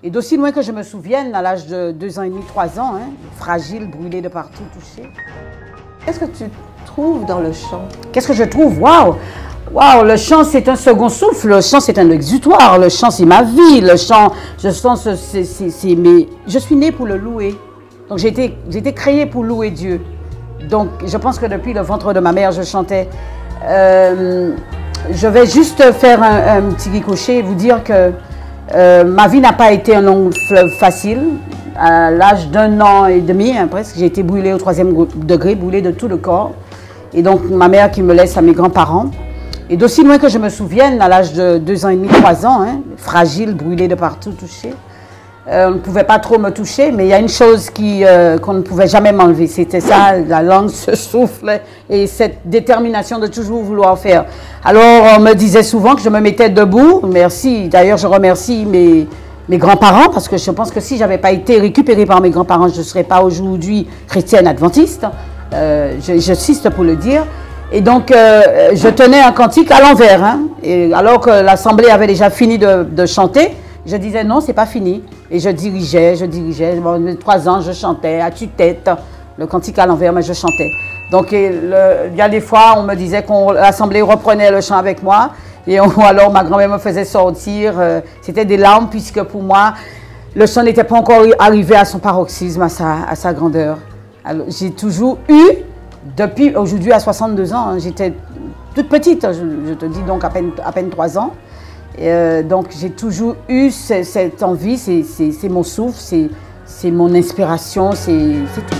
Et d'aussi loin que je me souvienne, à l'âge de 2 ans et demi, 3 ans, hein, fragile, brûlée de partout, touchée. Qu'est-ce que tu trouves dans le chant? Qu'est-ce que je trouve? Waouh! Waouh, le chant, c'est un second souffle. Le chant, c'est un exutoire. Le chant, c'est ma vie. Le chant, je sens, je suis née pour le louer. Donc, j'ai été créée pour louer Dieu. Donc, je pense que depuis le ventre de ma mère, je chantais. Je vais juste faire un petit ricochet et vous dire que ma vie n'a pas été un long fleuve facile. À l'âge d'1 an et demi, hein, presque, j'ai été brûlée au 3e degré, brûlée de tout le corps. Et donc, ma mère qui me laisse à mes grands-parents. Et d'aussi loin que je me souvienne, à l'âge de 2 ans et demi, 3 ans, hein, fragile, brûlée de partout, touchée. On ne pouvait pas trop me toucher, mais il y a une chose qu'on ne pouvait jamais m'enlever. C'était ça, la langue, ce souffle et cette détermination de toujours vouloir faire. Alors, on me disait souvent que je me mettais debout. Merci. D'ailleurs, je remercie mes grands-parents parce que je pense que si je n'avais pas été récupérée par mes grands-parents, je ne serais pas aujourd'hui chrétienne adventiste. J'insiste pour le dire. Et donc, je tenais un cantique à l'envers. Hein, et alors que l'assemblée avait déjà fini de chanter, je disais non, c'est pas fini. Et je dirigeais. Bon, 3 ans, je chantais à tue-tête, le cantique à l'envers, mais je chantais. Donc, il y a des fois, on me disait que l'assemblée reprenait le chant avec moi. Ou alors, ma grand-mère me faisait sortir. C'était des larmes, puisque pour moi, le chant n'était pas encore arrivé à son paroxysme, à sa grandeur. J'ai toujours eu, depuis aujourd'hui à 62 ans, hein, j'étais toute petite, je te dis donc à peine 3 ans. Donc j'ai toujours eu cette envie, c'est mon souffle, c'est mon inspiration, c'est tout.